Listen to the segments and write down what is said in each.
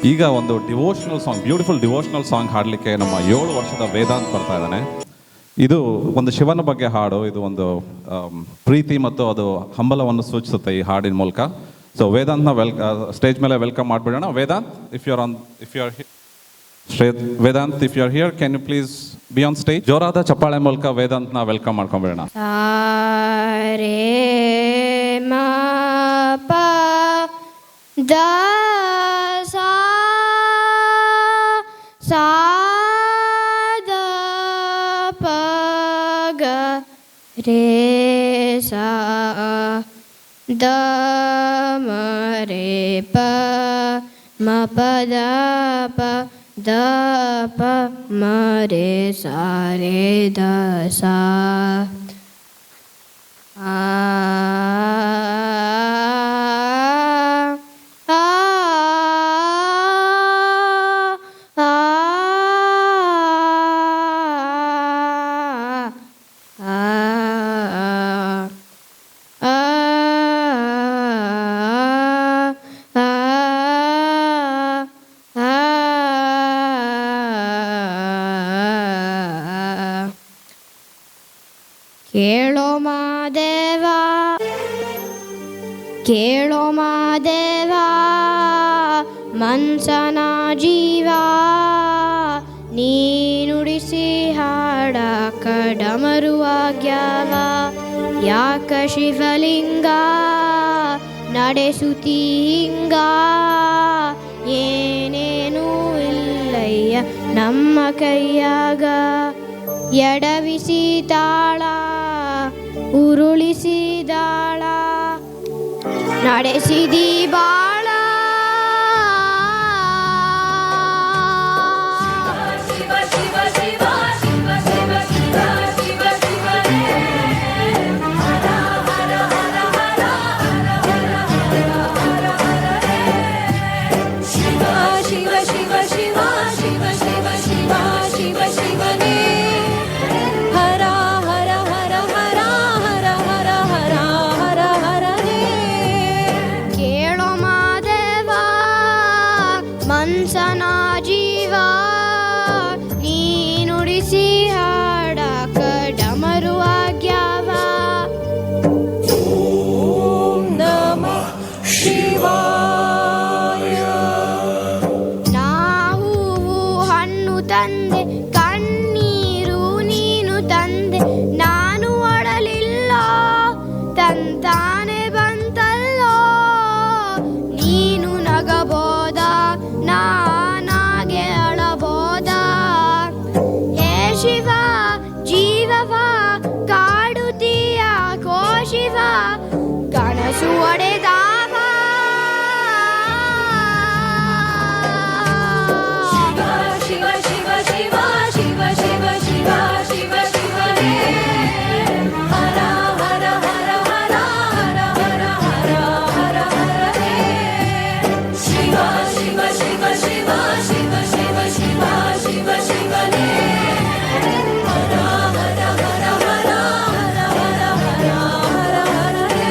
ಈಗ ಒಂದು devotional song, beautiful devotional song ಹಾಡಲಿಕ್ಕೆ ನಮ್ಮ 7 ವರ್ಷದ ವೇದಾಂತ್ ಬರ್ತಾ ಇದ್ದಾನೆ. ಇದು ಒಂದು ಶಿವನ ಬಗ್ಗೆ ಹಾಡು. ಇದು ಒಂದು ಪ್ರೀತಿ ಮತ್ತು ಅದು ಹಂಬಲವನ್ನು ಸೂಚಿಸುತ್ತೆ ಈ ಹಾಡಿನ ಮೂಲಕ. ಸೊ ವೇದಾಂತ್ನ ಸ್ಟೇಜ್ ಮೇಲೆ ವೆಲ್ಕಮ್ ಮಾಡಿಬಿಡೋಣ. Vedant, if you are here, can you please be on stage? ಜೋರಾದ ಚಪ್ಪಾಳೆ ಮೂಲಕ ವೇದಾಂತ್ನ ವೆಲ್ಕಮ್ ಮಾಡ್ಕೊಂಡ್ಬಿಡೋಣ. रे सा द म रे प म प द प द प म रे सा रे द सा आ ಕೇಳೋ ಮಾದೇವ ಮನ್ಸನ ಜೀವ, ನೀನುಡಿಸಿ ಹಾಡ ಕಡಮರುವಾಗ್ಯಾವ. ಯಾಕ ಶಿವಲಿಂಗ ನಡೆಸುತ್ತಿ ಹಿಂಗ, ಏನೇನೂ ಇಲ್ಲಯ್ಯ ನಮ್ಮ ಕೈಯಾಗ. ಎಡವಿಸಿ ತಾಳ ಉರುಳಿಸಿದಾಳ, ನಡೆಸಿದಿ ಬಾಳ. ಶಿವ ಶಿವ ಶಿವ ಶಿವ ಶಿವ ಶಿವ ಶಿವ ಶಿವನೇ, ಹರ ಹರ ಹರ ಹರ ಹರ ಹರ ಹರ ಹರ. ಶಿವ ಶಿವ ಶಿವ ಶಿವ ಶಿವ ಶಿವ ಶಿವ ಶಿವ ಶಿವನೇ, ಹರ ಹರ ಹರ ಹರ ಹರ ಹರ ಹರ ಹರ ಹರ ಹೇ. ಕೇಳೋ ಮಾದೇವ ಮನ್ಸನ ಜೀವ, ನೀನುಡಿಸಿ ಹಾಡ ಕಡಮರುವಾಗ್ಯಾವ. ಓಂ ನಮಃ ಶಿವಾಯ. ನಾ ಹೂವು ಹಣ್ಣು ತಂದೆ, ಕಣ್ಣೀರು ನೀನು ತಂದೆ, ನಾನು ಒಡಲಿಲ್ಲ ತಂತಾನೆ ಬಂತಲ್ಲೋ. ನೀನು ನಗಬೋದ ನಾನಾಗೆ ಅಳಬೋದ, ಹೇ ಶಿವ ಜೀವವ ಕಾಡುತ್ತೀಯ ಕೋ ಶಿವ, ಕನಸು ಒಡೆದಾವ. ಶಿವ ಶಿವ ಶಿವ ಶಿವ ಶಿವ ಶಿವ ಶಿವ ಶಿವನೇ, ಹರ ಹರ ಹರ ಹರ ಹರ ಹರ ಹರ ಹರ ಹರ ಹೇ. ಶಿವ ಶಿವ ಶಿವ ಶಿವ ಶಿವ ಶಿವ ಶಿವ ಶಿವ ಶಿವನೇ, ಹರ ಹರ ಹರ ಹರ ಹರ ಹರ ಹರ ಹರ ಹರ ಹೇ.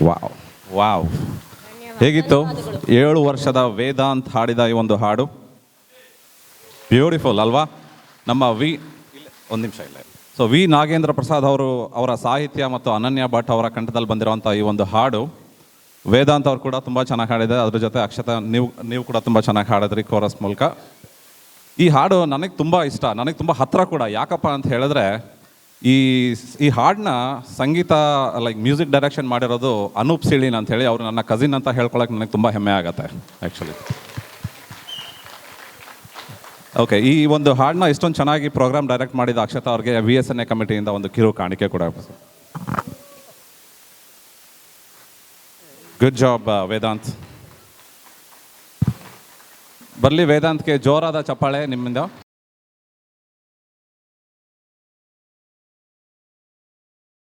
ವಾವ್ ವಾವ್ ಹೇಗಿತ್ತು 7 ವರ್ಷದ ವೇದಾಂತ್ ಹಾಡಿದ ಈ ಒಂದು ಹಾಡು ಬ್ಯೂಟಿಫುಲ್ ಅಲ್ವಾ? ನಮ್ಮ ಒಂದು ನಿಮಿಷ ಇಲ್ಲ. ಸೊ ನಾಗೇಂದ್ರ ಪ್ರಸಾದ್ ಅವರ ಸಾಹಿತ್ಯ ಮತ್ತು ಅನನ್ಯ ಭಟ್ ಅವರ ಕಂಠದಲ್ಲಿ ಬಂದಿರುವಂಥ ಈ ಒಂದು ಹಾಡು ವೇದಾಂತ್ ಅವ್ರು ಕೂಡ ತುಂಬ ಚೆನ್ನಾಗಿ ಹಾಡಿದೆ. ಅದ್ರ ಜೊತೆ ಅಕ್ಷತಾ ನೀವು ಕೂಡ ತುಂಬ ಚೆನ್ನಾಗಿ ಹಾಡಿದ್ರಿ ಕೋರಸ್ ಮೂಲಕ. ಈ ಹಾಡು ನನಗೆ ತುಂಬ ಇಷ್ಟ, ನನಗೆ ತುಂಬ ಹತ್ತಿರ ಕೂಡ. ಯಾಕಪ್ಪ ಅಂತ ಹೇಳಿದ್ರೆ ಈ ಹಾಡನ್ನ ಸಂಗೀತ ಲೈಕ್ ಮ್ಯೂಸಿಕ್ ಡೈರೆಕ್ಷನ್ ಮಾಡಿರೋದು ಅನೂಪ್ ಸಿಳೀನ್ ಅಂತ ಹೇಳಿ, ಅವರು ನನ್ನ ಕಸಿನ್ ಅಂತ ಹೇಳ್ಕೊಳಕ್ಕೆ ನನಗೆ ತುಂಬ ಹೆಮ್ಮೆ ಆಗುತ್ತೆ ಆ್ಯಕ್ಚುಲಿ. ಓಕೆ, ಈ ಒಂದು ಹಾಡನ್ನ ಇಷ್ಟೊಂದು ಚೆನ್ನಾಗಿ ಪ್ರೋಗ್ರಾಮ್ ಡೈರೆಕ್ಟ್ ಮಾಡಿದ ಅಕ್ಷತಾ ಅವ್ರಿಗೆ VSNA ಕಮಿಟಿಯಿಂದ ಒಂದು ಕಿರು ಕಾಣಿಕೆ ಕೂಡ. Good job Vedant. ಬರಲಿ ವೇದಾಂತ್ಗೆ ಜೋರಾದ ಚಪ್ಪಾಳೆ ನಿಮ್ಮಿಂದ.